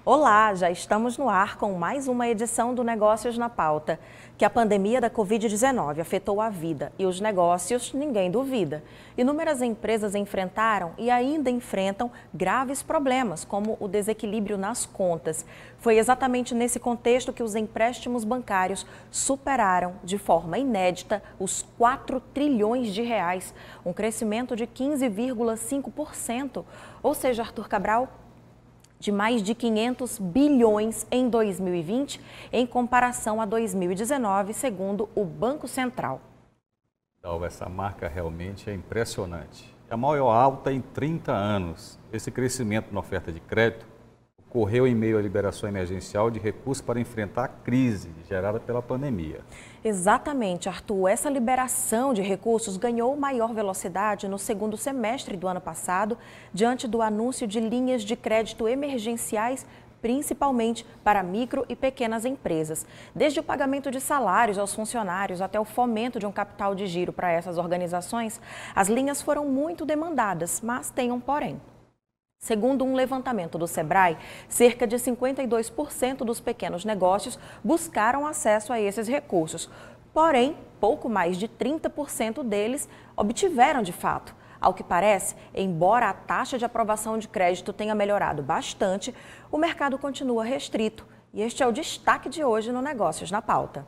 Olá, já estamos no ar com mais uma edição do Negócios na Pauta. Que a pandemia da Covid-19 afetou a vida e os negócios, ninguém duvida. Inúmeras empresas enfrentaram e ainda enfrentam graves problemas, como o desequilíbrio nas contas. Foi exatamente nesse contexto que os empréstimos bancários superaram de forma inédita os 4 trilhões de reais, um crescimento de 15,5%. Ou seja, Arthur Cabral, de mais de 500 bilhões em 2020, em comparação a 2019, segundo o Banco Central. Essa marca realmente é impressionante. É a maior alta em 30 anos. Esse crescimento na oferta de crédito ocorreu em meio à liberação emergencial de recursos para enfrentar a crise gerada pela pandemia. Exatamente, Arthur. Essa liberação de recursos ganhou maior velocidade no segundo semestre do ano passado, diante do anúncio de linhas de crédito emergenciais, principalmente para micro e pequenas empresas. Desde o pagamento de salários aos funcionários até o fomento de um capital de giro para essas organizações, as linhas foram muito demandadas, mas tem um porém. Segundo um levantamento do Sebrae, cerca de 52% dos pequenos negócios buscaram acesso a esses recursos. Porém, pouco mais de 30% deles obtiveram de fato. Ao que parece, embora a taxa de aprovação de crédito tenha melhorado bastante, o mercado continua restrito. E este é o destaque de hoje no Negócios na Pauta.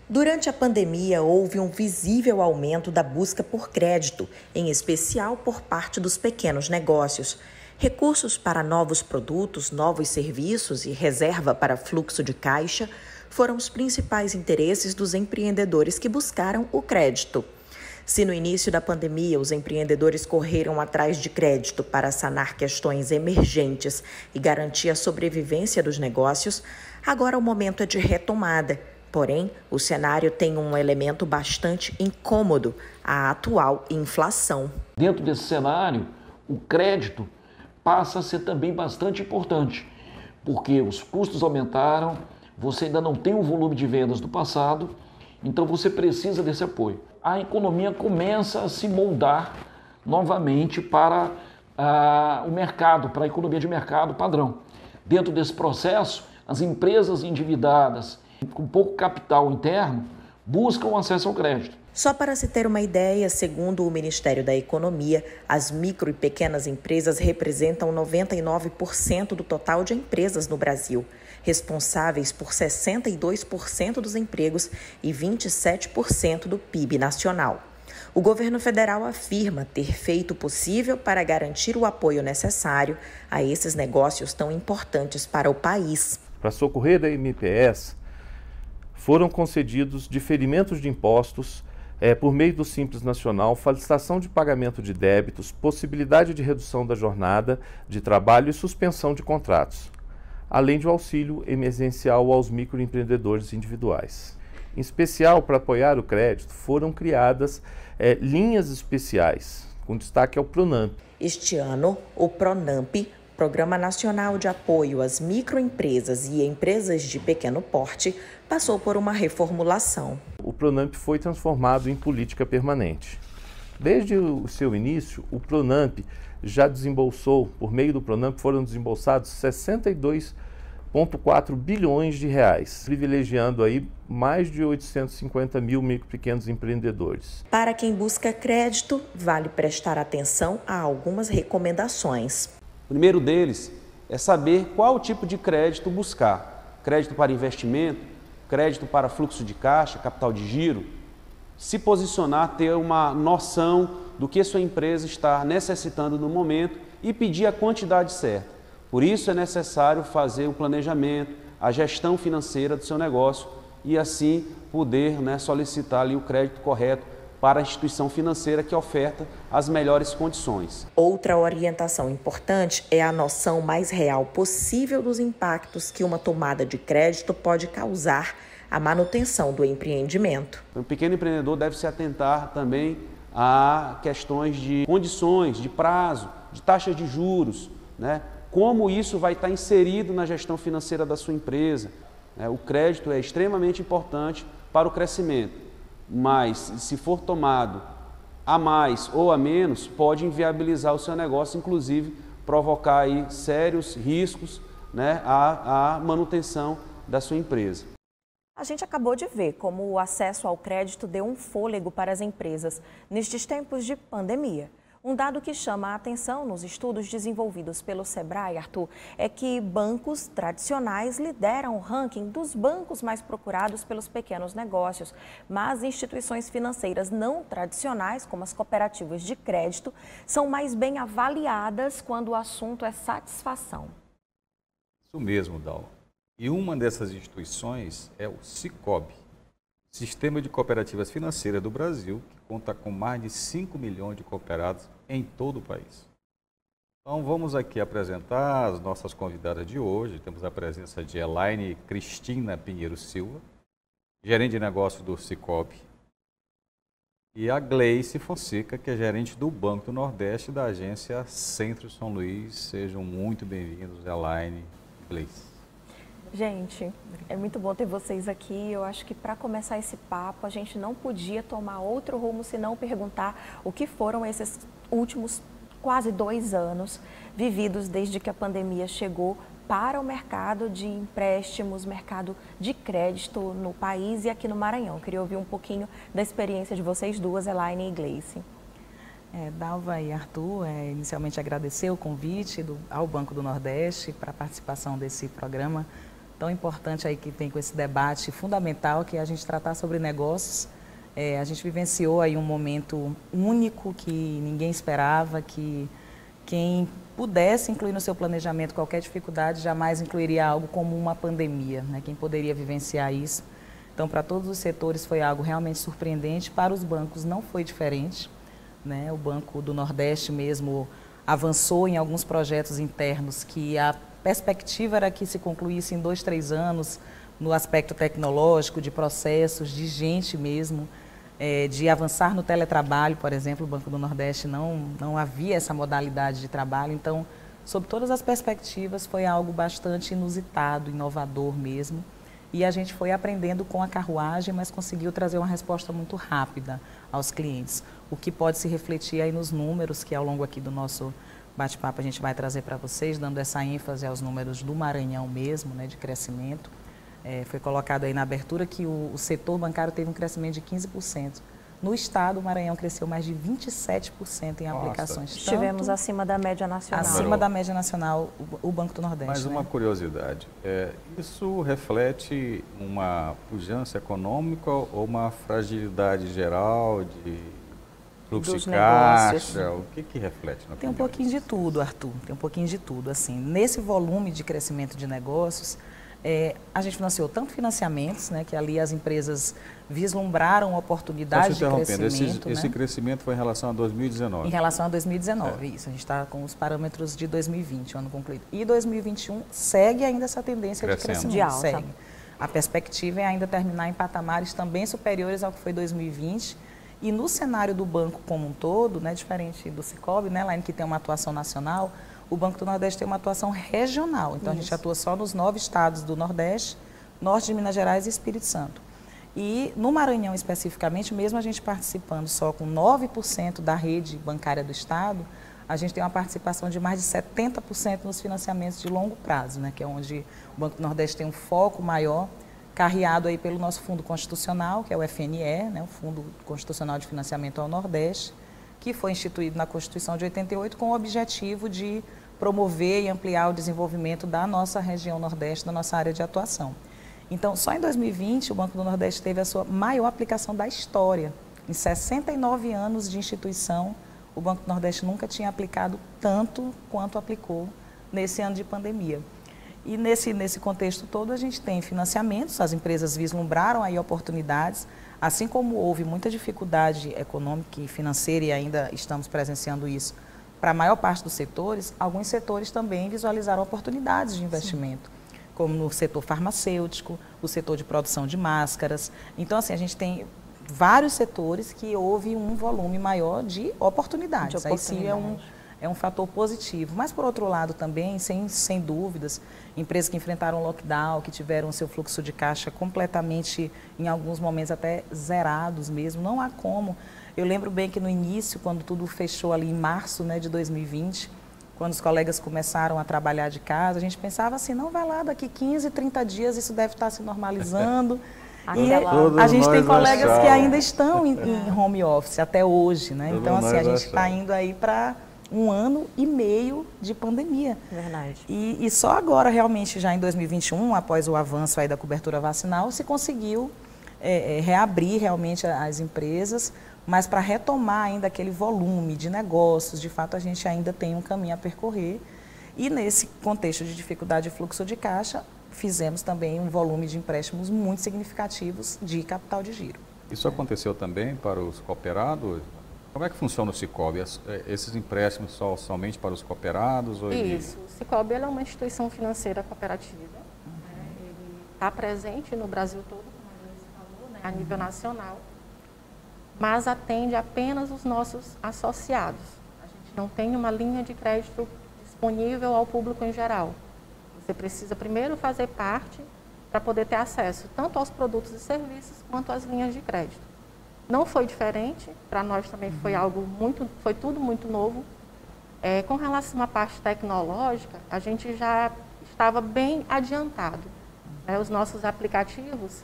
Durante a pandemia, houve um visível aumento da busca por crédito, em especial por parte dos pequenos negócios. Recursos para novos produtos, novos serviços e reserva para fluxo de caixa foram os principais interesses dos empreendedores que buscaram o crédito. Se no início da pandemia os empreendedores correram atrás de crédito para sanar questões emergentes e garantir a sobrevivência dos negócios, agora o momento é de retomada. Porém, o cenário tem um elemento bastante incômodo, a atual inflação. Dentro desse cenário, o crédito passa a ser também bastante importante, porque os custos aumentaram, você ainda não tem o volume de vendas do passado, então você precisa desse apoio. A economia começa a se moldar novamente para o mercado, para a economia de mercado padrão. Dentro desse processo, as empresas endividadas com pouco capital interno buscam acesso ao crédito. Só para se ter uma ideia, segundo o Ministério da Economia, as micro e pequenas empresas representam 99% do total de empresas no Brasil, responsáveis por 62% dos empregos e 27% do PIB nacional. O governo federal afirma ter feito o possível para garantir o apoio necessário a esses negócios tão importantes para o país. Para socorrer a MPS, foram concedidos diferimentos de impostos, por meio do Simples Nacional, facilitação de pagamento de débitos, possibilidade de redução da jornada de trabalho e suspensão de contratos, além de um auxílio emergencial aos microempreendedores individuais. Em especial, para apoiar o crédito, foram criadas linhas especiais, com destaque ao Pronamp. Este ano, o Pronamp, Programa Nacional de Apoio às Microempresas e Empresas de Pequeno Porte, passou por uma reformulação. O Pronamp foi transformado em política permanente. Desde o seu início, o Pronamp já desembolsou, por meio do Pronamp foram desembolsados 62,4 bilhões de reais, privilegiando aí mais de 850 mil micro e pequenos empreendedores. Para quem busca crédito, vale prestar atenção a algumas recomendações. O primeiro deles é saber qual tipo de crédito buscar. Crédito para investimento, crédito para fluxo de caixa, capital de giro. Se posicionar, ter uma noção do que sua empresa está necessitando no momento e pedir a quantidade certa. Por isso é necessário fazer o planejamento, a gestão financeira do seu negócio e assim poder solicitar ali o crédito correto para a instituição financeira que oferta as melhores condições. Outra orientação importante é a noção mais real possível dos impactos que uma tomada de crédito pode causar à manutenção do empreendimento. O pequeno empreendedor deve se atentar também a questões de condições, de prazo, de taxas de juros, como isso vai estar inserido na gestão financeira da sua empresa. O crédito é extremamente importante para o crescimento. Mas se for tomado a mais ou a menos, pode inviabilizar o seu negócio, inclusive provocar aí sérios riscos né, a manutenção da sua empresa. A gente acabou de ver como o acesso ao crédito deu um fôlego para as empresas nestes tempos de pandemia. Um dado que chama a atenção nos estudos desenvolvidos pelo Sebrae, Arthur, é que bancos tradicionais lideram o ranking dos bancos mais procurados pelos pequenos negócios, mas instituições financeiras não tradicionais, como as cooperativas de crédito, são mais bem avaliadas quando o assunto é satisfação. Isso mesmo, Dal. E uma dessas instituições é o Sicoob, Sistema de Cooperativas Financeiras do Brasil, que conta com mais de 5 milhões de cooperados em todo o país. Então vamos aqui apresentar as nossas convidadas de hoje. Temos a presença de Elaine Cristina Pinheiro Silva, gerente de negócios do Sicoob, e a Gleice Fonseca, que é gerente do Banco do Nordeste da agência Centro São Luís. Sejam muito bem-vindos, Elaine e Gleice. Gente, é muito bom ter vocês aqui. Eu acho que para começar esse papo, a gente não podia tomar outro rumo senão perguntar o que foram esses últimos quase 2 anos vividos desde que a pandemia chegou para o mercado de empréstimos, mercado de crédito no país e aqui no Maranhão. Queria ouvir um pouquinho da experiência de vocês duas, Elaine e Gleice. Dalva e Arthur, inicialmente agradecer o convite ao Banco do Nordeste para a participação desse programa tão importante aí que tem com esse debate fundamental que é a gente tratar sobre negócios. A gente vivenciou aí um momento único que ninguém esperava, que quem pudesse incluir no seu planejamento qualquer dificuldade jamais incluiria algo como uma pandemia, né? Quem poderia vivenciar isso? Então, para todos os setores foi algo realmente surpreendente, para os bancos não foi diferente, né? O Banco do Nordeste mesmo avançou em alguns projetos internos que a perspectiva era que se concluísse em 2, 3 anos, no aspecto tecnológico, de processos, de gente mesmo, de avançar no teletrabalho, por exemplo. O Banco do Nordeste não havia essa modalidade de trabalho, então, sob todas as perspectivas, foi algo bastante inusitado, inovador mesmo, e a gente foi aprendendo com a carruagem, mas conseguiu trazer uma resposta muito rápida aos clientes, o que pode se refletir aí nos números que ao longo aqui do nosso bate-papo a gente vai trazer para vocês, dando essa ênfase aos números do Maranhão mesmo, né, de crescimento. Foi colocado aí na abertura que o setor bancário teve um crescimento de 15%. No estado, o Maranhão cresceu mais de 27% em aplicações. Estivemos acima da média nacional. Acima da média nacional, o Banco do Nordeste. Mas uma curiosidade, isso reflete uma pujança econômica ou uma fragilidade geral de fluxo de caixa? O que reflete? Tem um pouquinho de tudo, Arthur, tem um pouquinho de tudo. Assim, nesse volume de crescimento de negócios, a gente financiou tanto financiamentos, né, que ali as empresas vislumbraram oportunidades de crescimento. Esse crescimento foi em relação a 2019? Em relação a 2019, isso. A gente está com os parâmetros de 2020, ano concluído. E 2021 segue ainda essa tendência de crescimento. De alta. Segue. A perspectiva é ainda terminar em patamares também superiores ao que foi 2020. E no cenário do banco como um todo, né, diferente do Sicoob, né, Elaine, que tem uma atuação nacional, o Banco do Nordeste tem uma atuação regional. Então, a gente atua só nos 9 estados do Nordeste, Norte de Minas Gerais e Espírito Santo. E no Maranhão, especificamente, mesmo a gente participando só com 9% da rede bancária do estado, a gente tem uma participação de mais de 70% nos financiamentos de longo prazo, né, que é onde o Banco do Nordeste tem um foco maior, carreado aí pelo nosso fundo constitucional, que é o FNE, né, o Fundo Constitucional de Financiamento ao Nordeste, que foi instituído na Constituição de 88 com o objetivo de promover e ampliar o desenvolvimento da nossa região Nordeste, da nossa área de atuação. Então, só em 2020, o Banco do Nordeste teve a sua maior aplicação da história. Em 69 anos de instituição, o Banco do Nordeste nunca tinha aplicado tanto quanto aplicou nesse ano de pandemia. E nesse contexto todo, a gente tem financiamentos, as empresas vislumbraram aí oportunidades, assim como houve muita dificuldade econômica e financeira, e ainda estamos presenciando isso para a maior parte dos setores, alguns setores também visualizaram oportunidades de investimento, como no setor farmacêutico, o setor de produção de máscaras. Então, assim, a gente tem vários setores que houve um volume maior de oportunidades. Aí sim é um fator positivo. Mas, por outro lado, também, sem dúvidas, empresas que enfrentaram lockdown, que tiveram seu fluxo de caixa completamente, em alguns momentos até zerados mesmo, não há como. Eu lembro bem que no início, quando tudo fechou ali em março, né, de 2020, quando os colegas começaram a trabalhar de casa, a gente pensava assim, não, vai lá, daqui 15, 30 dias isso deve estar se normalizando. E a gente tem colegas que ainda estão em home office até hoje, né? Então, assim, a gente está indo aí para 1 ano e meio de pandemia. Verdade. E só agora, realmente, já em 2021, após o avanço aí da cobertura vacinal, se conseguiu reabrir realmente as empresas, mas para retomar ainda aquele volume de negócios, de fato, a gente ainda tem um caminho a percorrer. E nesse contexto de dificuldade de fluxo de caixa, fizemos também um volume de empréstimos muito significativos de capital de giro. Isso aconteceu também para os cooperados? Como é que funciona o Sicoob? Esses empréstimos são somente para os cooperados? Ou Isso. O Sicoob é uma instituição financeira cooperativa. Né? Ele está presente no Brasil todo, como a Denise falou, né? A nível nacional, mas atende apenas os nossos associados. A gente não tem uma linha de crédito disponível ao público em geral. Você precisa primeiro fazer parte para poder ter acesso tanto aos produtos e serviços quanto às linhas de crédito. Não foi diferente, para nós também foi tudo muito novo. Com relação à parte tecnológica, a gente já estava bem adiantado. Os nossos aplicativos,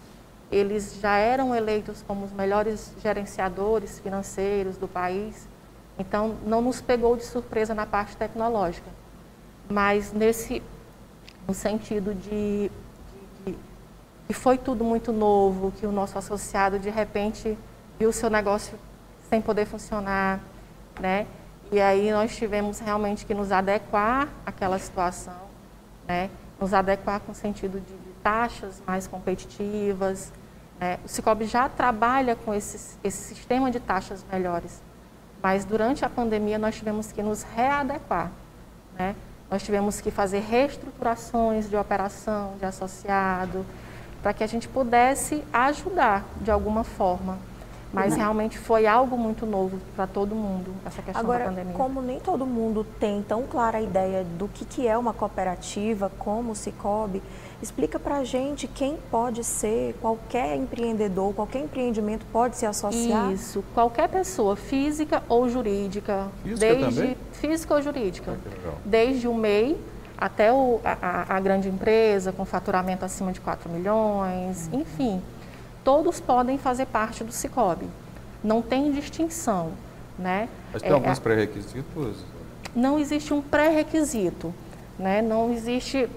eles já eram eleitos como os melhores gerenciadores financeiros do país, então não nos pegou de surpresa na parte tecnológica. Mas no sentido de que foi tudo muito novo, que o nosso associado de repente viu o seu negócio sem poder funcionar, né? E aí nós tivemos realmente que nos adequar àquela situação, né? Nos adequar com o sentido de taxas mais competitivas. O Sicoob já trabalha com esse sistema de taxas melhores, mas durante a pandemia nós tivemos que nos readequar, né? Nós tivemos que fazer reestruturações de operação, de associado, para que a gente pudesse ajudar de alguma forma. Mas realmente foi algo muito novo para todo mundo, essa questão da pandemia. Agora, como nem todo mundo tem tão clara a ideia do que é uma cooperativa como o Sicoob, explica para a gente quem pode ser, qualquer empreendedor, qualquer empreendimento pode se associar? Isso, qualquer pessoa, física ou jurídica. Física ou jurídica. Desde o MEI até a grande empresa com faturamento acima de 4 milhões, enfim. Todos podem fazer parte do Sicoob. Não tem distinção, né? Mas tem alguns pré-requisitos? Não existe um pré-requisito, né? Não existe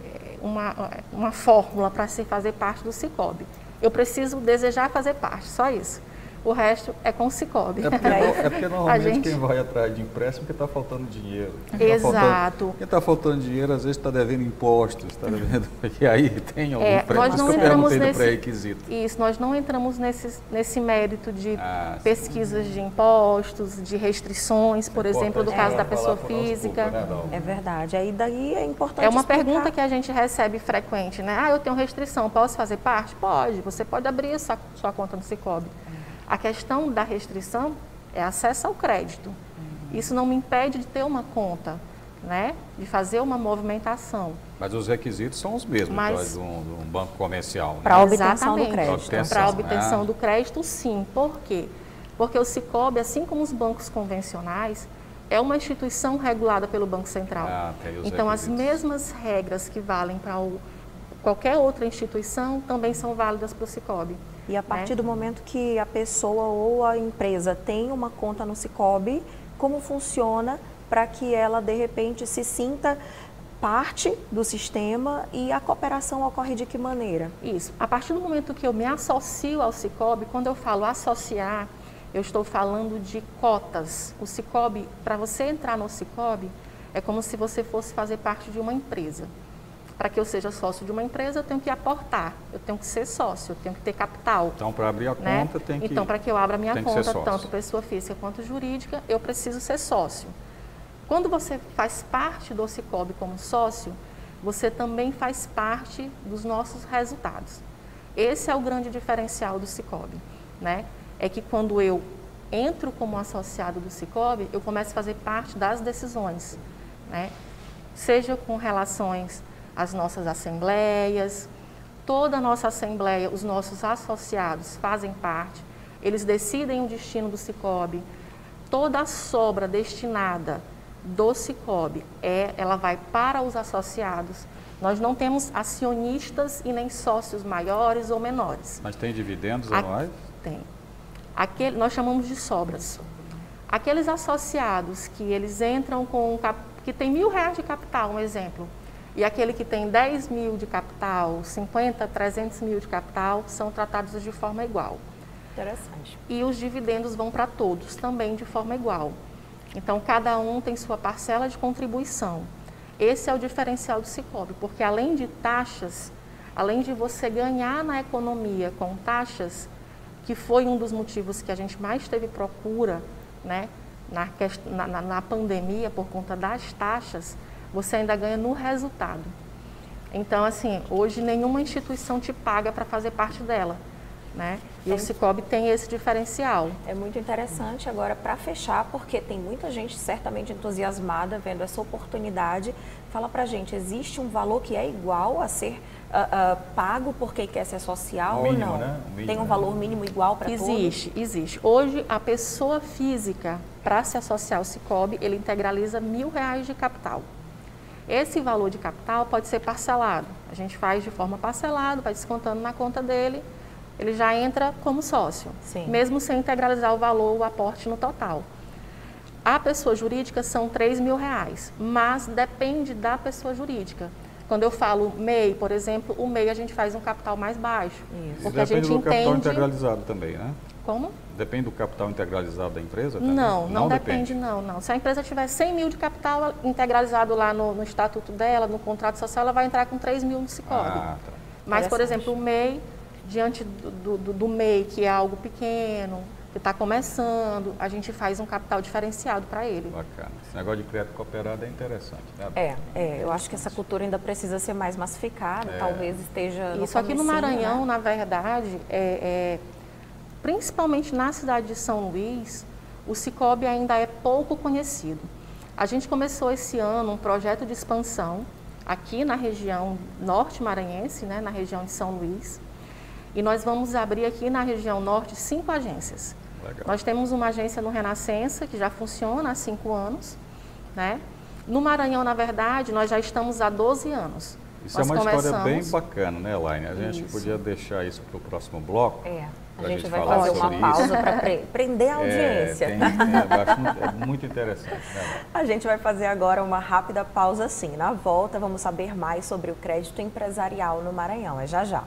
uma fórmula para se fazer parte do Sicoob. Eu preciso desejar fazer parte, só isso. O resto é com o Sicoob. É porque normalmente quem vai atrás de empréstimo é porque está faltando dinheiro. Exato. Quem está faltando dinheiro, às vezes está devendo impostos, está devendo... E aí tem algum nós não eu entramos perguntei do pré-requisito. Isso, nós não entramos nesse mérito de pesquisas de impostos, de restrições, por exemplo, do caso da pessoa física. É verdade. Aí daí é importante É uma explicar. pergunta que a gente recebe frequente, né? Eu tenho restrição, posso fazer parte? Pode. Você pode abrir sua conta no Sicoob. A questão da restrição é acesso ao crédito. Isso não me impede de ter uma conta, né? De fazer uma movimentação. Mas os requisitos são os mesmos de um banco comercial. Né? Para a obtenção do crédito. Para a obtenção do crédito, sim. Por quê? Porque o Sicoob, assim como os bancos convencionais, é uma instituição regulada pelo Banco Central. Então, as mesmas regras que valem para qualquer outra instituição também são válidas para o Sicoob. E a partir do momento que a pessoa ou a empresa tem uma conta no Sicoob, como funciona para que ela, de repente, se sinta parte do sistema e a cooperação ocorre de que maneira? Isso. A partir do momento que eu me associo ao Sicoob, quando eu falo associar, eu estou falando de cotas. O Sicoob, para você entrar no Sicoob, é como se você fosse fazer parte de uma empresa. Para que eu seja sócio de uma empresa, eu tenho que aportar, eu tenho que ser sócio, eu tenho que ter capital. Então, para abrir a conta, tem que... Então, para que eu abra a minha conta, tanto pessoa física quanto jurídica, eu preciso ser sócio. Quando você faz parte do Sicoob como sócio, você também faz parte dos nossos resultados. Esse é o grande diferencial do Sicoob, né? É que quando eu entro como associado do Sicoob, eu começo a fazer parte das decisões, né? Seja com relações às nossas assembleias, toda a nossa assembleia, os nossos associados fazem parte, eles decidem o destino do Sicoob, toda a sobra destinada do Sicoob, ela vai para os associados. Nós não temos acionistas e nem sócios maiores ou menores. Mas tem dividendos anuais? Tem. Nós chamamos de sobras. Aqueles associados que eles entram que tem R$1.000 de capital, um exemplo, e aquele que tem 10 mil de capital, 50, 300 mil de capital, são tratados de forma igual. Interessante. E os dividendos vão para todos também de forma igual. Então, cada um tem sua parcela de contribuição. Esse é o diferencial do Sicoob, porque além de taxas, além de você ganhar na economia com taxas, que foi um dos motivos que a gente mais teve procura, né, na pandemia, por conta das taxas, você ainda ganha no resultado. Então, assim, hoje nenhuma instituição te paga para fazer parte dela, né? E o Sicoob tem esse diferencial. É muito interessante. Agora, para fechar, porque tem muita gente certamente entusiasmada vendo essa oportunidade, fala para a gente, existe um valor que é igual a ser pago por quem quer se associar ou não? Né? Tem um valor mínimo igual para todos? Existe. Hoje, a pessoa física, para se associar ao Sicoob, ele integraliza R$1.000 de capital. Esse valor de capital pode ser parcelado. A gente faz de forma parcelada, vai descontando na conta dele, ele já entra como sócio, Sim. mesmo sem integralizar o valor, o aporte no total. A pessoa jurídica são R$3.000, mas depende da pessoa jurídica. Quando eu falo MEI, por exemplo, o MEI a gente faz um capital mais baixo. Isso. Porque a gente do capital entende... integralizado também, né? Como? Depende do capital integralizado da empresa também? Não depende, não. Se a empresa tiver 100 mil de capital integralizado lá no estatuto dela, no contrato social, ela vai entrar com 3 mil no Sicoob. Tá. Mas, por exemplo, o MEI, diante do MEI, que é algo pequeno, que está começando, a gente faz um capital diferenciado para ele. Bacana. Esse negócio de crédito cooperado é interessante, né? Eu acho que essa cultura ainda precisa ser mais massificada, talvez esteja no Isso aqui no comecinho, Maranhão, né? na verdade, principalmente na cidade de São Luís, o Sicoob ainda é pouco conhecido. A gente começou esse ano um projeto de expansão aqui na região norte maranhense, né, na região de São Luís, e nós vamos abrir aqui na região norte 5 agências. Legal. Nós temos uma agência no Renascença, que já funciona há 5 anos, né? No Maranhão, na verdade, nós já estamos há 12 anos. Isso nós é uma história bem bacana, né, Elaine? A gente podia deixar isso para o próximo bloco. A gente vai fazer uma pausa para prender a audiência. É muito interessante. Né? A gente vai fazer agora uma rápida pausa, sim. Na volta, vamos saber mais sobre o crédito empresarial no Maranhão. É já já.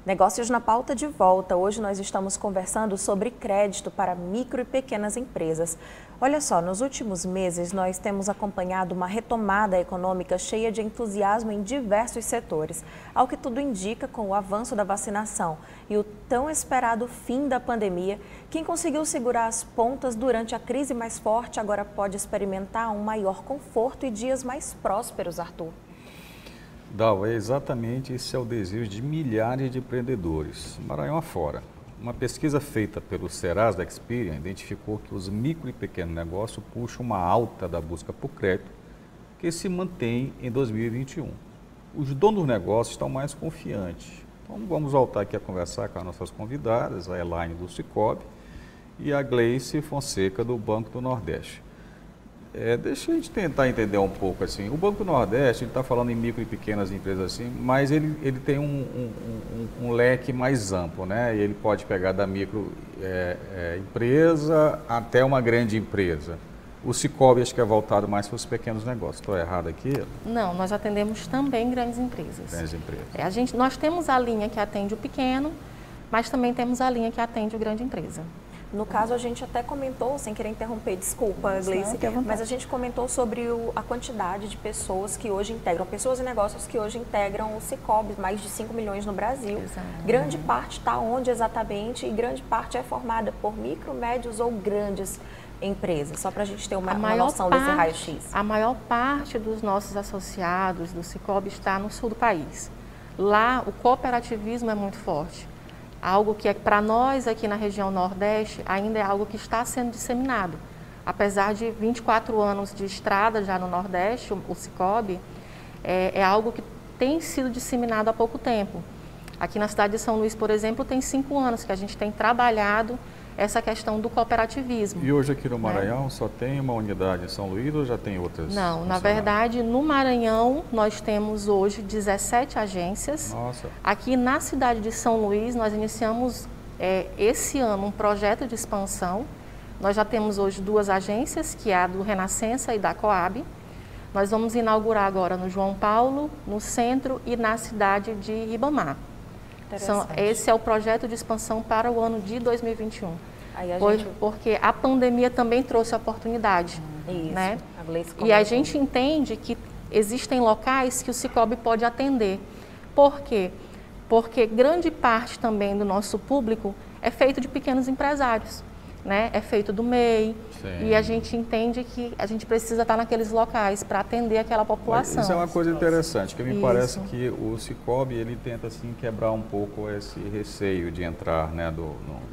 Negócios na pauta de volta. Hoje nós estamos conversando sobre crédito para micro e pequenas empresas. Olha só, nos últimos meses nós temos acompanhado uma retomada econômica cheia de entusiasmo em diversos setores, ao que tudo indica com o avanço da vacinação e o tão esperado fim da pandemia. Quem conseguiu segurar as pontas durante a crise mais forte agora pode experimentar um maior conforto e dias mais prósperos, Arthur. Dal, exatamente esse é o desejo de milhares de empreendedores, Maranhão afora. Uma pesquisa feita pelo Serasa Experian identificou que os micro e pequenos negócios puxam uma alta da busca por crédito que se mantém em 2021. Os donos dos negócios estão mais confiantes. Então vamos voltar aqui a conversar com as nossas convidadas, a Elaine do Sicoob e a Gleice Fonseca do Banco do Nordeste. Deixa a gente tentar entender um pouco assim. O Banco do Nordeste, ele está falando em micro e pequenas empresas assim, mas ele tem um leque mais amplo, né? E ele pode pegar da micro empresa até uma grande empresa. O Sicoob acho que é voltado mais para os pequenos negócios. Estou errado aqui? Não, nós atendemos também grandes empresas. Grandes empresas. Nós temos a linha que atende o pequeno, mas também temos a linha que atende o grande empresa. No caso, a gente até comentou, sem querer interromper, desculpa, Gleice, mas a gente comentou sobre a quantidade de pessoas que hoje integram, pessoas e negócios que hoje integram o Sicoob, mais de 5 milhões no Brasil. Exato. Grande parte está onde exatamente e grande parte é formada por micro, médios ou grandes empresas, só para a gente ter uma noção desse raio-x. A maior parte dos nossos associados do Sicoob está no sul do país. Lá, o cooperativismo é muito forte. Algo que para nós aqui na região Nordeste ainda é algo que está sendo disseminado. Apesar de 24 anos de estrada já no Nordeste, o Sicoob é algo que tem sido disseminado há pouco tempo. Aqui na cidade de São Luís, por exemplo, tem 5 anos que a gente tem trabalhado essa questão do cooperativismo. E hoje aqui no Maranhão só tem uma unidade em São Luís ou já tem outras? Não, na verdade, no Maranhão nós temos hoje 17 agências. Nossa. Aqui na cidade de São Luís nós iniciamos esse ano um projeto de expansão. Nós já temos hoje 2 agências, que é a do Renascença e da Coab. Nós vamos inaugurar agora no João Paulo, no centro e na cidade de Ribamar. Esse é o projeto de expansão para o ano de 2021. Aí porque a pandemia também trouxe oportunidade. Isso, né? a Gleice E a gente entende que existem locais que o Sicoob pode atender. Por quê? Porque grande parte também do nosso público é feito de pequenos empresários. Né? É feito do MEI. Sim. E a gente entende que a gente precisa estar naqueles locais para atender aquela população. Mas isso é uma coisa interessante, que me parece que o Sicoob, ele tenta assim quebrar um pouco esse receio de entrar, né,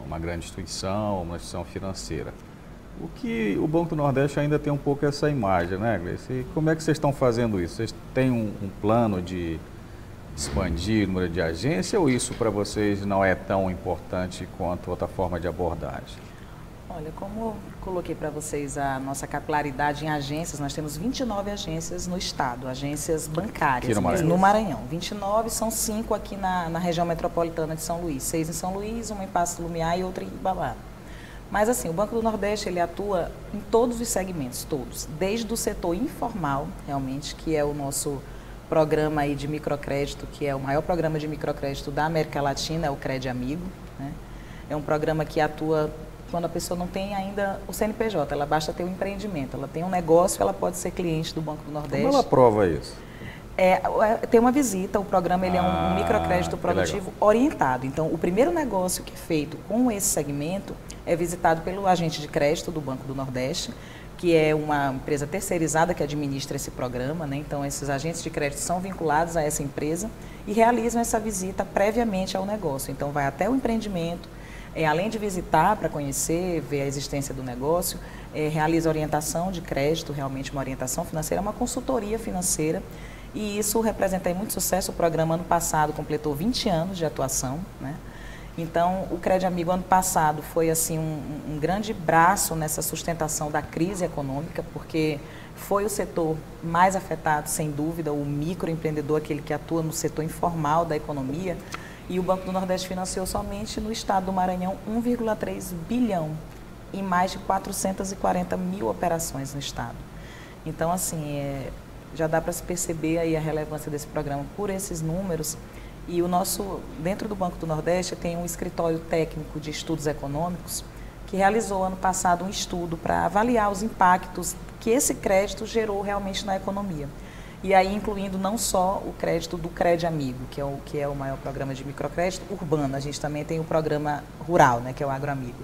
numa grande instituição, uma instituição financeira. O que o Banco do Nordeste ainda tem um pouco essa imagem, né, Gleice? E como é que vocês estão fazendo isso? Vocês têm um plano de expandir o número de agência ou isso para vocês não é tão importante quanto outra forma de abordagem? Olha, como eu coloquei para vocês a nossa capilaridade em agências, nós temos 29 agências no estado, agências bancárias no Maranhão. 29 são 5 aqui na região metropolitana de São Luís, 6 em São Luís, uma em Passo do Lumiar e outra em Ribamar. Mas assim, o Banco do Nordeste, ele atua em todos os segmentos, todos, desde o setor informal, realmente, que é o nosso programa aí de microcrédito, que é o maior programa de microcrédito da América Latina, é o Crédito Amigo, né? É um programa que atua quando a pessoa não tem ainda o CNPJ, ela basta ter um empreendimento, ela tem um negócio, ela pode ser cliente do Banco do Nordeste. Como ela prova isso? Tem uma visita, o programa ele é um microcrédito produtivo orientado. Então, o primeiro negócio que é feito com esse segmento é visitado pelo agente de crédito do Banco do Nordeste, que é uma empresa terceirizada que administra esse programa, né? Então, esses agentes de crédito são vinculados a essa empresa e realizam essa visita previamente ao negócio. Então, vai até o empreendimento, além de visitar para conhecer, ver a existência do negócio, realiza orientação de crédito, realmente uma orientação financeira, uma consultoria financeira, e isso representa muito sucesso. O programa ano passado completou 20 anos de atuação, né? Então, o Crédito Amigo ano passado foi assim um grande braço nessa sustentação da crise econômica, porque foi o setor mais afetado, sem dúvida, o microempreendedor, aquele que atua no setor informal da economia. E o Banco do Nordeste financiou somente no estado do Maranhão 1,3 bilhão em mais de 440 mil operações no estado. Então, assim, já dá para se perceber aí a relevância desse programa por esses números. E dentro do Banco do Nordeste tem um escritório técnico de estudos econômicos que realizou ano passado um estudo para avaliar os impactos que esse crédito gerou realmente na economia. E aí incluindo não só o crédito do Crédito Amigo, que é o maior programa de microcrédito urbano, a gente também tem o programa rural, né, que é o Agroamigo.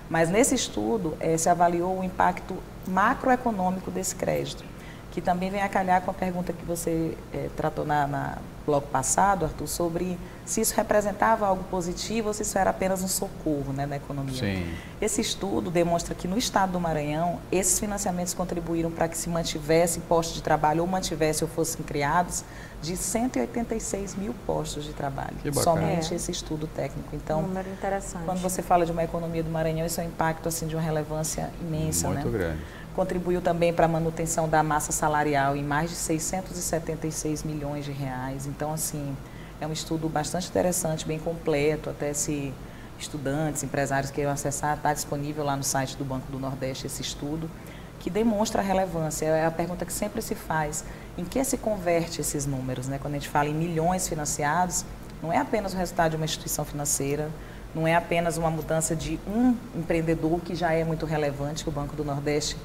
Mas nesse estudo se avaliou o impacto macroeconômico desse crédito, que também vem a calhar com a pergunta que você tratou na bloco passado, Arthur, sobre se isso representava algo positivo ou se isso era apenas um socorro, né, na economia. Sim. Esse estudo demonstra que no estado do Maranhão, esses financiamentos contribuíram para que se mantivesse postos de trabalho ou mantivesse ou fossem criados de 186 mil postos de trabalho. Somente esse estudo técnico. Então, número interessante. Quando você fala de uma economia do Maranhão, isso é um impacto assim, de uma relevância imensa. Muito grande. Contribuiu também para a manutenção da massa salarial em mais de 676 milhões de reais. Então, assim, é um estudo bastante interessante, bem completo, até se estudantes, empresários queiram acessar, está disponível lá no site do Banco do Nordeste esse estudo, que demonstra a relevância. É a pergunta que sempre se faz, em que se converte esses números, né? Quando a gente fala em milhões financiados, não é apenas o resultado de uma instituição financeira, não é apenas uma mudança de um empreendedor, que já é muito relevante, que o Banco do Nordeste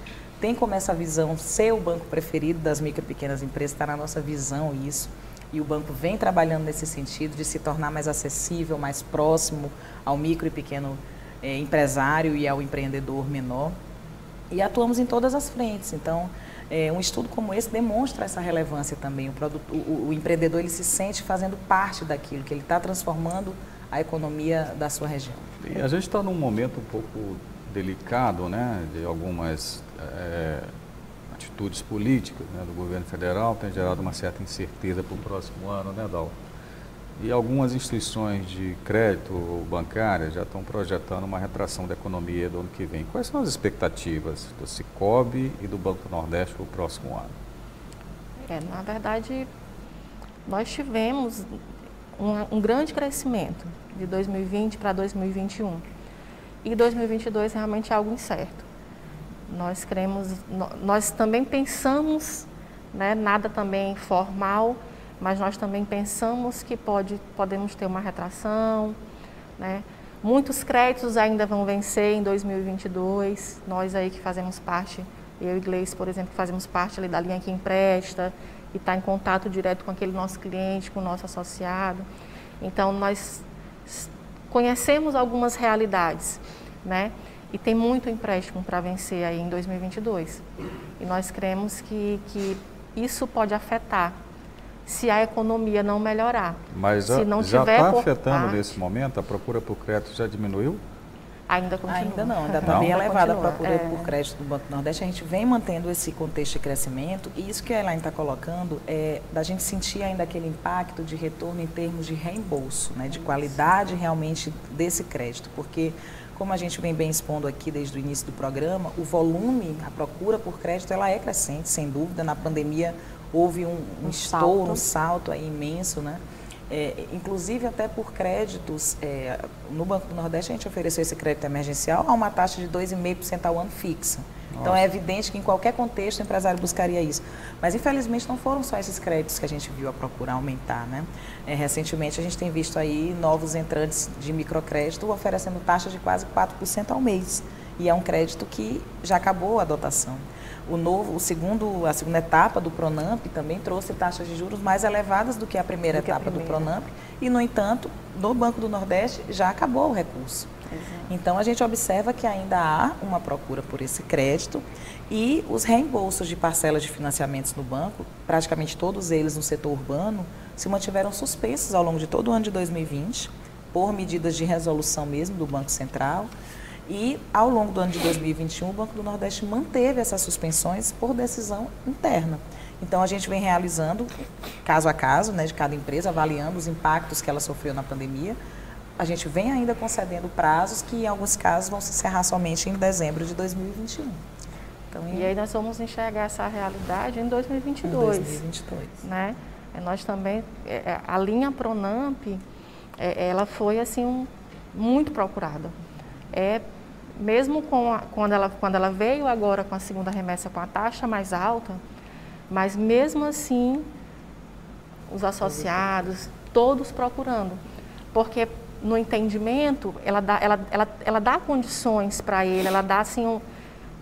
tem como essa visão ser o banco preferido das micro e pequenas empresas, está na nossa visão isso. E o banco vem trabalhando nesse sentido de se tornar mais acessível, mais próximo ao micro e pequeno empresário e ao empreendedor menor. E atuamos em todas as frentes. Então, um estudo como esse demonstra essa relevância também. O empreendedor ele se sente fazendo parte daquilo, que ele está transformando a economia da sua região. E a gente está num momento um pouco delicado, né, de algumas atitudes políticas, né, do governo federal, tem gerado uma certa incerteza para o próximo ano, né, Dal? E algumas instituições de crédito bancárias já estão projetando uma retração da economia do ano que vem. Quais são as expectativas do Sicoob e do Banco do Nordeste para o próximo ano? Na verdade, nós tivemos um grande crescimento de 2020 para 2021. E 2022 realmente é algo incerto. Nós também pensamos, né, nada também formal, mas nós também pensamos que podemos ter uma retração, né? Muitos créditos ainda vão vencer em 2022. Nós aí que fazemos parte, eu e Gleice, por exemplo, que fazemos parte ali da linha que empresta e está em contato direto com aquele nosso cliente, com o nosso associado. Então, nós conhecemos algumas realidades, né? E tem muito empréstimo para vencer aí em 2022. E nós cremos que isso pode afetar se a economia não melhorar. Mas se não já tiver está por afetando parte, nesse momento? A procura por crédito já diminuiu? Ainda continua. Ainda não, ainda está Não? bem elevada a Continua, procura por crédito do Banco do Nordeste. A gente vem mantendo esse contexto de crescimento e isso que a Elaine está colocando é da gente sentir ainda aquele impacto de retorno em termos de reembolso, né, de qualidade realmente desse crédito, porque como a gente vem bem expondo aqui desde o início do programa, o volume, a procura por crédito, ela é crescente, sem dúvida. Na pandemia houve um estouro, um salto aí imenso, né? Inclusive até por créditos, no Banco do Nordeste a gente ofereceu esse crédito emergencial a uma taxa de 2,5% ao ano fixa. Nossa. Então é evidente que em qualquer contexto o empresário buscaria isso. Mas infelizmente não foram só esses créditos que a gente viu a procura aumentar, né? Recentemente a gente tem visto aí novos entrantes de microcrédito oferecendo taxas de quase 4% ao mês. E é um crédito que já acabou a dotação. A segunda etapa do Pronamp também trouxe taxas de juros mais elevadas do que a primeira etapa do Pronamp e, no entanto, no Banco do Nordeste já acabou o recurso. Exato. Então, a gente observa que ainda há uma procura por esse crédito e os reembolsos de parcelas de financiamentos no banco, praticamente todos eles no setor urbano, se mantiveram suspensos ao longo de todo o ano de 2020, por medidas de resolução mesmo do Banco Central. E, ao longo do ano de 2021, o Banco do Nordeste manteve essas suspensões por decisão interna. Então, a gente vem realizando, caso a caso, né, de cada empresa, avaliando os impactos que ela sofreu na pandemia. A gente vem ainda concedendo prazos que, em alguns casos, vão se encerrar somente em dezembro de 2021. Então, e aí nós vamos enxergar essa realidade em 2022. Em 2022. Né? Nós também, a linha Pronamp, ela foi assim, muito procurada. Mesmo quando ela veio agora com a segunda remessa com a taxa mais alta, mas mesmo assim, os associados, todos procurando. Porque no entendimento, ela dá condições para ele, ela dá assim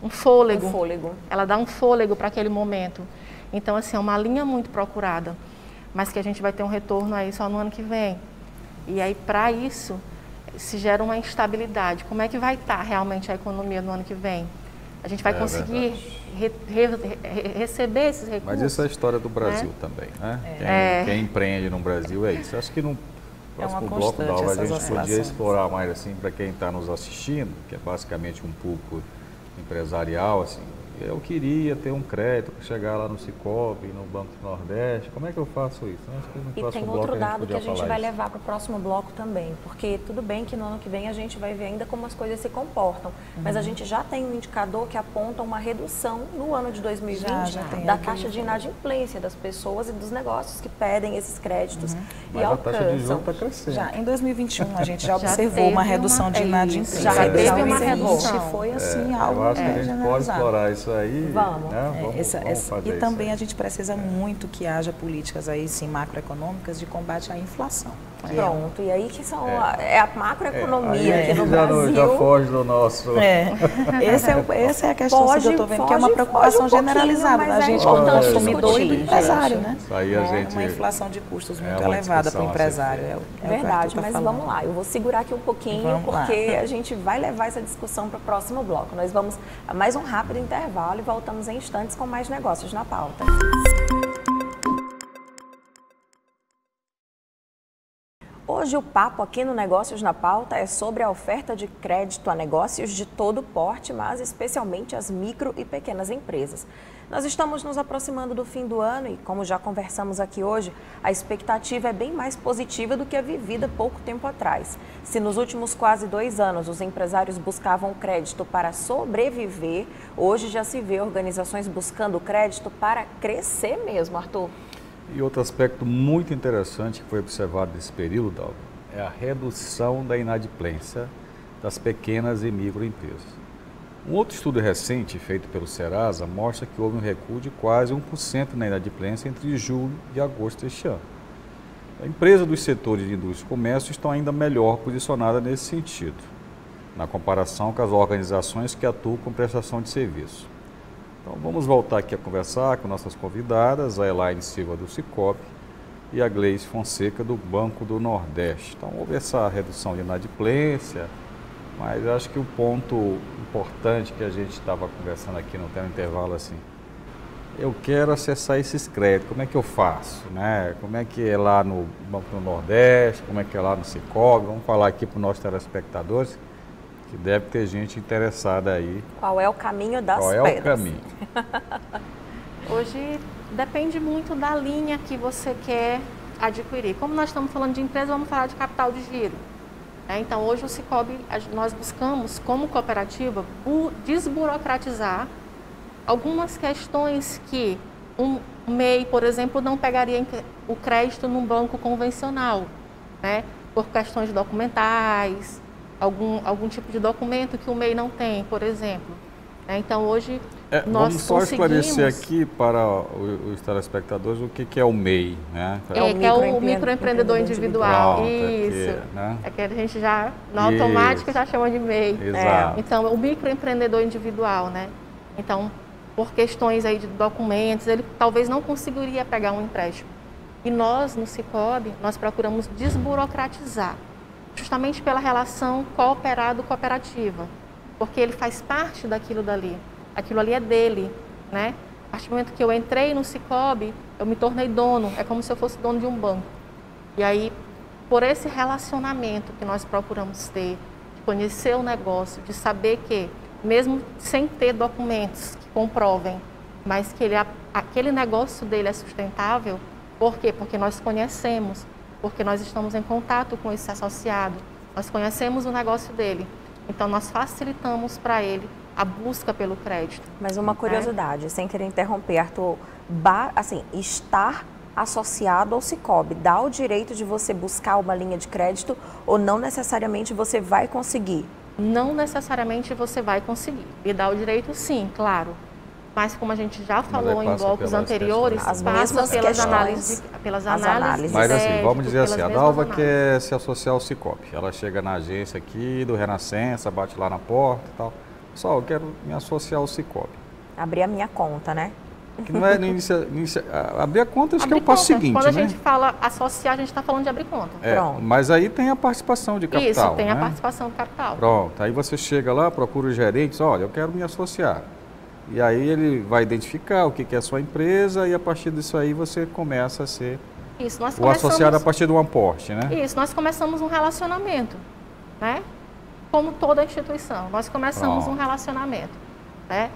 um fôlego. Ela dá um fôlego para aquele momento. Então, assim, é uma linha muito procurada, mas que a gente vai ter um retorno aí só no ano que vem. E aí, para isso, se gera uma instabilidade. Como é que vai estar realmente a economia no ano que vem? A gente vai conseguir receber esses recursos? Mas isso é a história do Brasil também, né? Quem empreende no Brasil é isso. Acho que no próximo bloco da aula a gente podia explorar mais assim para quem está nos assistindo, que é basicamente um público empresarial, assim. Eu queria ter um crédito para chegar lá no Sicoob, no Banco do Nordeste. Como é que eu faço isso? E tem outro dado que a gente vai levar para o próximo bloco também, porque tudo bem que no ano que vem a gente vai ver ainda como as coisas se comportam, mas a gente já tem um indicador que aponta uma redução no ano de 2020 da taxa de inadimplência das pessoas e dos negócios que pedem esses créditos e alcançam. A taxa de juros está crescendo. Já em 2021 a gente já observou uma redução de inadimplência. Já teve uma redução. Que foi assim algo eu acho que a gente pode explorar isso aí. Vamos. Né? Vamos fazer e também isso a gente precisa muito que haja políticas aí, sim, macroeconômicas de combate à inflação. Pronto, e aí que são a macroeconomia aqui no Brasil. Já foge do nosso... Essa é a questão que eu estou vendo, que é uma preocupação generalizada da gente como consumidor e do empresário, né? Aí a gente... Uma inflação de custos muito elevada para o empresário. Verdade, mas vamos lá, eu vou segurar aqui um pouquinho, porque a gente vai levar essa discussão para o próximo bloco. Nós vamos a mais um rápido intervalo e voltamos em instantes com mais negócios na pauta. hoje o papo aqui no Negócios na Pauta é sobre a oferta de crédito a negócios de todo porte, mas especialmente as micro e pequenas empresas. Nós estamos nos aproximando do fim do ano e, como já conversamos aqui hoje, a expectativa é bem mais positiva do que a vivida pouco tempo atrás. Se nos últimos quase 2 anos os empresários buscavam crédito para sobreviver, hoje já se vê organizações buscando crédito para crescer mesmo, Arthur. E outro aspecto muito interessante que foi observado nesse período, Dalva, é a redução da inadimplência das pequenas e microempresas. Um outro estudo recente, feito pelo Serasa, mostra que houve um recuo de quase 1% na inadimplência entre julho e agosto deste ano. A empresa dos setores de indústria e comércio estão ainda melhor posicionadas nesse sentido, na comparação com as organizações que atuam com prestação de serviço. Então vamos voltar aqui a conversar com nossas convidadas, a Elaine Silva do Sicoob e a Gleice Fonseca do Banco do Nordeste. Então houve essa redução de inadimplência, mas acho que o ponto importante que a gente estava conversando aqui no intervalo assim, eu quero acessar esses créditos, como é que eu faço, né? Como é que é lá no Banco do Nordeste, como é que é lá no Sicoob, vamos falar aqui para os nossos telespectadores, que deve ter gente interessada aí. Qual é o caminho das pedras? Qual é o caminho? Hoje depende muito da linha que você quer adquirir. Como nós estamos falando de empresa, vamos falar de capital de giro. Então, hoje o Sicoob, nós buscamos, como cooperativa, desburocratizar algumas questões que um MEI, por exemplo, não pegaria o crédito num banco convencional, né? Por questões documentais, algum tipo de documento que o MEI não tem, por exemplo. Então, hoje, nós vamos só esclarecer aqui para os telespectadores o que é o MEI, né? Que é o microempreendedor individual. Isso. É que a gente já, no automático, já chama de MEI. Exato. Então, o microempreendedor individual, né? Então, por questões aí de documentos, ele talvez não conseguiria pegar um empréstimo. E nós, no Sicoob, nós procuramos desburocratizar, justamente pela relação cooperado-cooperativa, porque ele faz parte daquilo dali. Aquilo ali é dele, né? A partir do momento que eu entrei no Sicoob, eu me tornei dono, é como se eu fosse dono de um banco. E aí, por esse relacionamento que nós procuramos ter, de conhecer o negócio, de saber que, mesmo sem ter documentos que comprovem, mas que aquele negócio dele é sustentável, por quê? Porque nós conhecemos, porque nós estamos em contato com esse associado, nós conhecemos o negócio dele. Então, nós facilitamos para ele a busca pelo crédito. Mas uma curiosidade, sem querer interromper, Arthur, assim, estar associado ao Sicoob dá o direito de você buscar uma linha de crédito ou não necessariamente você vai conseguir? Não necessariamente você vai conseguir. E dá o direito, sim, claro. Mas como a gente já falou em blocos anteriores, passa pelas análises. Mas assim, vamos dizer assim, a Dalva quer se associar ao Sicoob. Ela chega na agência aqui do Renascença, bate lá na porta e tal. Pessoal, eu quero me associar ao Sicoob. Abrir a minha conta, né? Que não é abrir a conta, acho que é o passo seguinte, Quando a né? gente fala associar, a gente está falando de abrir conta. Mas aí tem a participação de capital. Isso, tem a participação de capital. Pronto, aí você chega lá, procura os gerentes, olha, eu quero me associar. E aí ele vai identificar o que é a sua empresa e a partir disso aí você começa a ser o associado a partir de um aporte, né? Isso, nós começamos um relacionamento, né? Como toda instituição, nós começamos um relacionamento, né?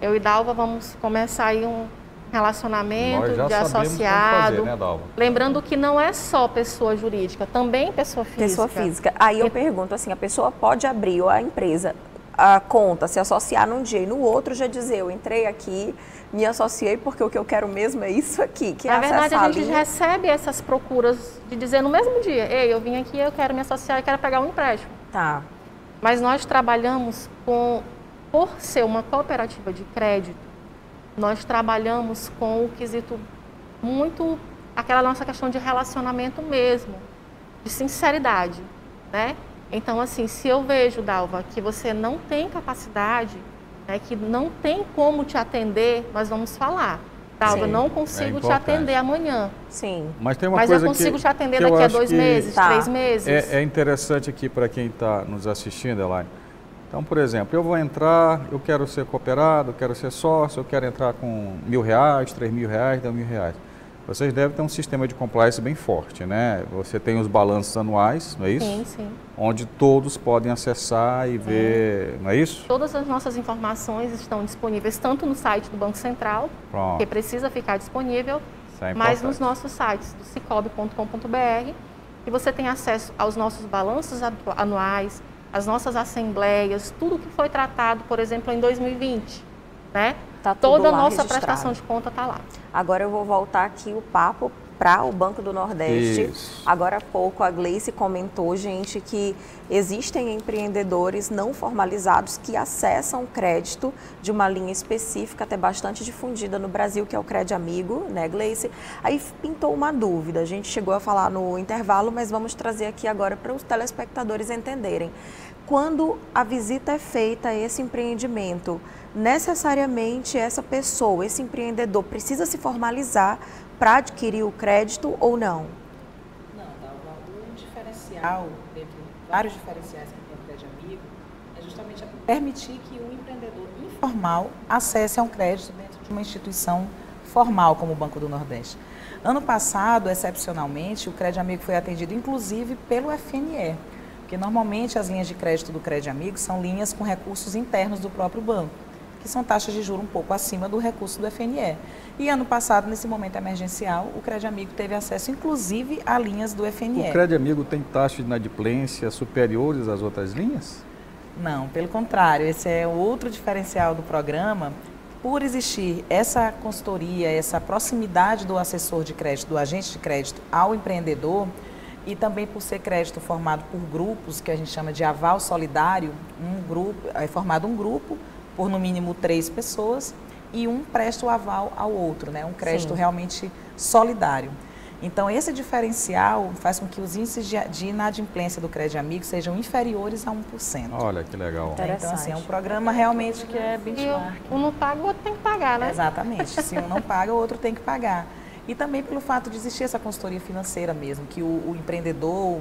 Eu e Dalva vamos começar aí um relacionamento de associado. Fazer, né, Dalva? Lembrando que não é só pessoa jurídica, também pessoa física. Pessoa física. Aí eu pergunto assim, a pessoa pode abrir a empresa, a conta, se associar num dia e no outro já dizer, eu entrei aqui, me associei porque o que eu quero mesmo é isso aqui, que é na verdade a gente linha. recebe essas procuras de dizer no mesmo dia, ei, eu vim aqui, eu quero me associar, eu quero pegar um empréstimo. Tá. Mas nós trabalhamos por ser uma cooperativa de crédito, nós trabalhamos com o quesito muito, aquela nossa questão de relacionamento mesmo, de sinceridade, né? Então, assim, se eu vejo, Dalva, que você não tem capacidade, né, que não tem como te atender, nós vamos falar. Dalva, não consigo te atender amanhã. Sim. Mas tem uma Mas coisa eu consigo te atender que daqui a 2 meses, 3 meses. É interessante aqui para quem está nos assistindo, Elaine. Então, por exemplo, eu vou entrar, eu quero ser cooperado, eu quero ser sócio, eu quero entrar com R$1.000, R$3.000, R$10.000. Vocês devem ter um sistema de compliance bem forte, né? Você tem os balanços anuais, não é isso? Sim, sim. Onde todos podem acessar e ver, não é isso? Todas as nossas informações estão disponíveis tanto no site do Banco Central, Pronto. que precisa ficar disponível, Isso é mas importante. nos nossos sites do cicobi.com.br, e você tem acesso aos nossos balanços anuais, as nossas assembleias, tudo que foi tratado, por exemplo, em 2020, né? Tá tudo Toda a lá nossa registrado. prestação de conta está lá. Agora eu vou voltar aqui o papo para o Banco do Nordeste. Isso. Agora há pouco a Gleice comentou, gente, que existem empreendedores não formalizados que acessam o crédito de uma linha específica, até bastante difundida no Brasil, que é o Crédito Amigo, né, Gleice? Aí pintou uma dúvida, a gente chegou a falar no intervalo, mas vamos trazer aqui agora para os telespectadores entenderem. Quando a visita é feita a esse empreendimento, necessariamente essa pessoa, esse empreendedor, precisa se formalizar para adquirir o crédito ou não? Não, Dalva, o diferencial, dentre vários diferenciais que tem o Crédito Amigo, é justamente permitir que o empreendedor informal acesse a um crédito dentro de uma instituição formal como o Banco do Nordeste. Ano passado, excepcionalmente, o Crédito Amigo foi atendido inclusive pelo FNE, porque normalmente as linhas de crédito do Crédito Amigo são linhas com recursos internos do próprio banco, que são taxas de juros um pouco acima do recurso do FNE. E ano passado, nesse momento emergencial, o Crédito Amigo teve acesso, inclusive, a linhas do FNE. O Crédito Amigo tem taxa de inadimplência superiores às outras linhas? Não, pelo contrário, esse é outro diferencial do programa. Por existir essa consultoria, essa proximidade do assessor de crédito, do agente de crédito ao empreendedor, e também por ser crédito formado por grupos, que a gente chama de aval solidário, é formado um grupo por no mínimo 3 pessoas e um presta o aval ao outro, né? Um crédito realmente solidário. Então, esse diferencial faz com que os índices de inadimplência do Crédito Amigo sejam inferiores a 1%. Olha, que legal. Então, assim, é um programa realmente que é E benchmark. um não paga, o outro tem que pagar, né? Exatamente. Se um não paga, o outro tem que pagar. E também pelo fato de existir essa consultoria financeira mesmo, que o empreendedor,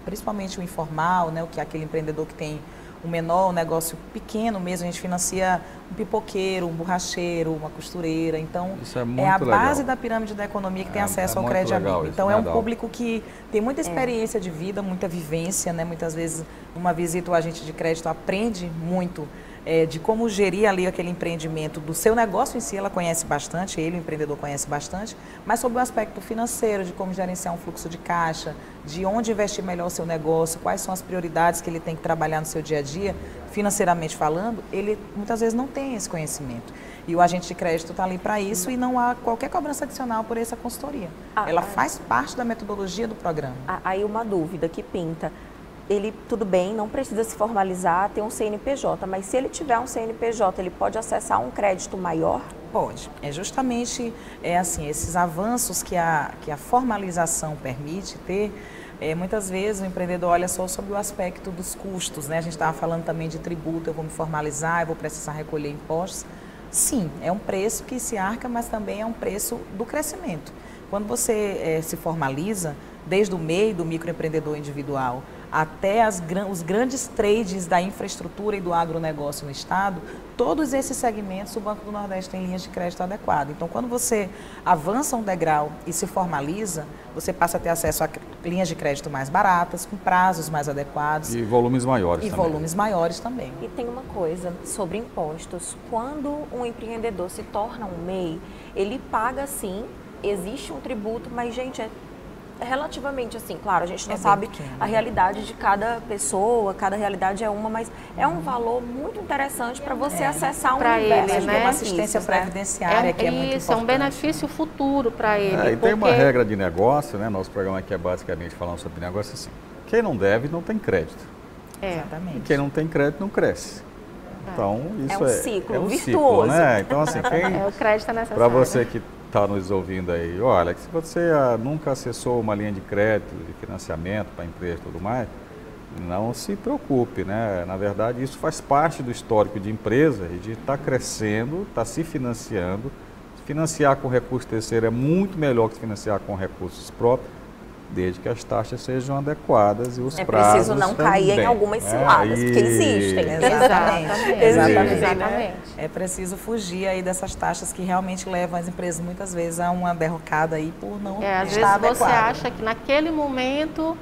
principalmente o informal, né, que é aquele empreendedor que tem um menor, um negócio pequeno mesmo, a gente financia um pipoqueiro, um borracheiro, uma costureira. Então, Isso é muito a legal. base da pirâmide da economia que tem acesso ao muito Crédito legal Amigo. isso, Então, né, é um Dal? público que tem muita experiência de vida, muita vivência, né? Muitas vezes, uma visita ao agente de crédito aprende muito de como gerir ali aquele empreendimento do seu negócio em si, ela conhece bastante, ele, o empreendedor, conhece bastante, mas sobre o aspecto financeiro, de como gerenciar um fluxo de caixa, de onde investir melhor o seu negócio, quais são as prioridades que ele tem que trabalhar no seu dia a dia, financeiramente falando, ele muitas vezes não tem esse conhecimento. E o agente de crédito está ali para isso e não há qualquer cobrança adicional por essa consultoria. Ela faz parte da metodologia do programa. Aí uma dúvida que pinta. Ele, tudo bem, não precisa se formalizar, ter um CNPJ, mas se ele tiver um CNPJ, ele pode acessar um crédito maior? Pode. É justamente assim, esses avanços que a formalização permite ter. Muitas vezes o empreendedor olha só sobre o aspecto dos custos, né? A gente estava falando também de tributo, eu vou me formalizar, eu vou precisar recolher impostos. Sim, é um preço que se arca, mas também é um preço do crescimento. Quando você se formaliza, desde o MEI, do microempreendedor individual, até os grandes trades da infraestrutura e do agronegócio no Estado, todos esses segmentos o Banco do Nordeste tem linhas de crédito adequado. Então, quando você avança um degrau e se formaliza, você passa a ter acesso a linhas de crédito mais baratas, com prazos mais adequados. E volumes maiores E também. volumes maiores também. E tem uma coisa sobre impostos. Quando um empreendedor se torna um MEI, ele paga sim, existe um tributo, mas, gente, é relativamente assim, claro, a gente não sabe pequeno, a realidade de cada pessoa, cada realidade é uma, mas é um valor muito interessante para você acessar um Pra universo ele, de né? Uma assistência benefícios, né? previdenciária que é muito Isso, é um importante. benefício futuro para ele. E tem uma porque- regra de negócio, né? Nosso programa aqui é basicamente falando sobre negócio assim. Quem não deve, não tem crédito. É. E Exatamente. quem não tem crédito, não cresce. Então, isso um ciclo é um virtuoso. ciclo, né? Então, assim, É, o crédito é necessário. para você que está nos ouvindo aí, olha, se você nunca acessou uma linha de crédito, de financiamento para empresa e tudo mais, não se preocupe, né? Na verdade, isso faz parte do histórico de empresa e de estar crescendo, estar se financiando. Financiar com recurso terceiro é muito melhor que financiar com recursos próprios. desde que as taxas sejam adequadas e os É prazos preciso não cair também. em algumas ciladas, porque existem. Exatamente. É preciso fugir aí dessas taxas que realmente levam as empresas muitas vezes a uma derrocada aí por não Às vezes estar você adequada. acha que naquele momento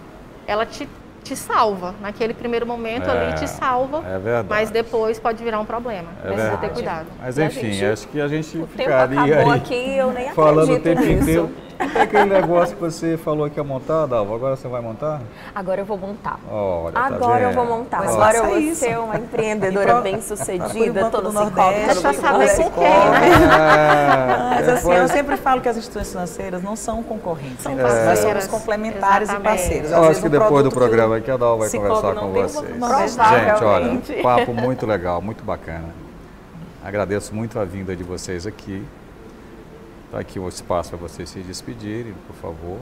ela te salva, naquele primeiro momento ali te salva, é verdade. mas depois pode virar um problema. Precisa verdade. ter cuidado. Mas E a enfim, gente- acho que a gente O tempo ficaria acabou aí aqui, eu nem falando o acredito tempo nisso. inteiro. Até aquele negócio que você falou que ia montar, Dalva, agora você vai montar? Agora eu vou montar. Olha, tá Agora eu vendo? vou montar. Pois Agora eu faça vou isso. ser uma empreendedora Procure o bem-sucedida, Banco tô no do Cicobi, Nordeste, tô no Deixa eu saber Cicobi. com quem, né? Mas assim, Depois- eu sempre falo que as instituições financeiras não são concorrentes. São Nós somos parceiras. complementares Exatamente. e parceiros. Às Eu vezes acho que um depois do produto que programa aqui a Dal vai Cicobi conversar não com tem, o vocês. Banco do Nordeste Gente, olha, Provavelmente. papo muito legal, muito bacana. Agradeço muito a vinda de vocês aqui. Está aqui o espaço para vocês se despedirem, por favor.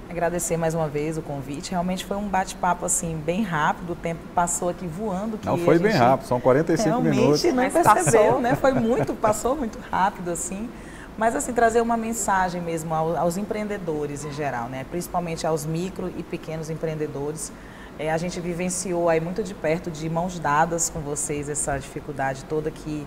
Agradecer mais uma vez o convite. Realmente foi um bate-papo assim bem rápido. O tempo passou aqui voando. Que Não foi a bem gente rápido, são 45 realmente minutos. não Mas percebeu, passou. né? Passou muito rápido assim. Mas assim trazer uma mensagem mesmo aos empreendedores em geral, né? Principalmente aos micro e pequenos empreendedores. A gente vivenciou aí muito de perto, de mãos dadas com vocês, essa dificuldade toda que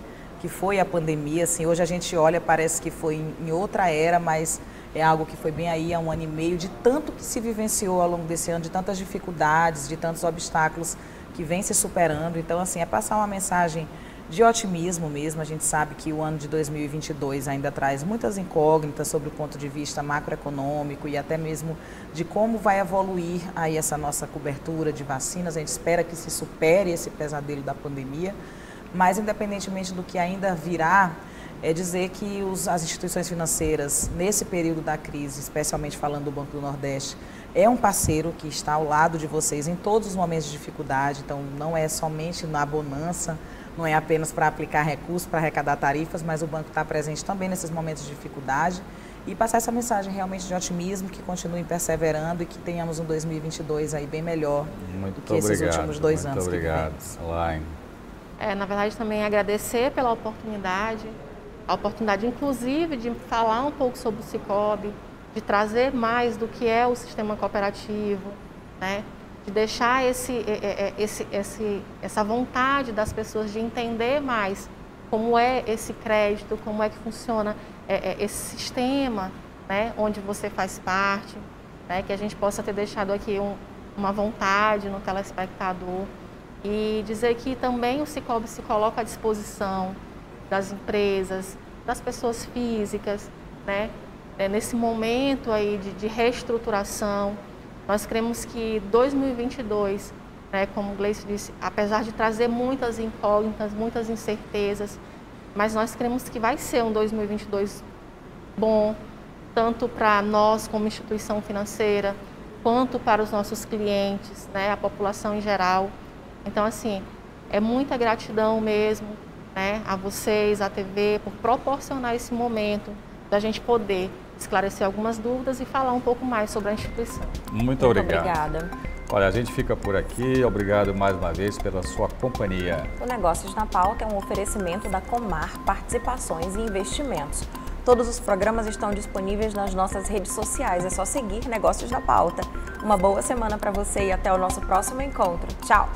foi a pandemia. Assim, hoje a gente olha, parece que foi em outra era, mas é algo que foi bem aí há 1 ano e meio, de tanto que se vivenciou ao longo desse ano, de tantas dificuldades, de tantos obstáculos que vem se superando. Então, assim, é passar uma mensagem de otimismo mesmo. A gente sabe que o ano de 2022 ainda traz muitas incógnitas sobre o ponto de vista macroeconômico e até mesmo de como vai evoluir aí essa nossa cobertura de vacinas. A gente espera que se supere esse pesadelo da pandemia, mas independentemente do que ainda virá, é dizer que as instituições financeiras, nesse período da crise, especialmente falando do Banco do Nordeste, é um parceiro que está ao lado de vocês em todos os momentos de dificuldade. Então, não é somente na bonança, não é apenas para aplicar recursos, para arrecadar tarifas, mas o banco está presente também nesses momentos de dificuldade. E passar essa mensagem realmente de otimismo, que continuem perseverando e que tenhamos um 2022 aí bem melhor do que esses últimos 2 anos que vivemos. Muito obrigado, Elaine. Na verdade, também agradecer pela oportunidade, a oportunidade inclusive de falar um pouco sobre o Cicobi, de trazer mais do que é o sistema cooperativo, né? De deixar essa vontade das pessoas de entender mais como é esse crédito, como é que funciona esse sistema, né? Onde você faz parte, né? Que a gente possa ter deixado aqui uma vontade no telespectador. E dizer que também o Cicobi se coloca à disposição das empresas, das pessoas físicas, né? Nesse momento aí de reestruturação. Nós cremos que 2022, né, como o Gleice disse, apesar de trazer muitas incógnitas, muitas incertezas, mas nós cremos que vai ser um 2022 bom, tanto para nós como instituição financeira, quanto para os nossos clientes, né, a população em geral. Então, assim, é muita gratidão mesmo, né, a vocês, à TV, por proporcionar esse momento da gente poder esclarecer algumas dúvidas e falar um pouco mais sobre a instituição. Muito obrigado. Obrigada. Olha, a gente fica por aqui. Obrigado mais uma vez pela sua companhia. O Negócios na Pauta é um oferecimento da Comar Participações e Investimentos. Todos os programas estão disponíveis nas nossas redes sociais. É só seguir Negócios na Pauta. Uma boa semana para você e até o nosso próximo encontro. Tchau!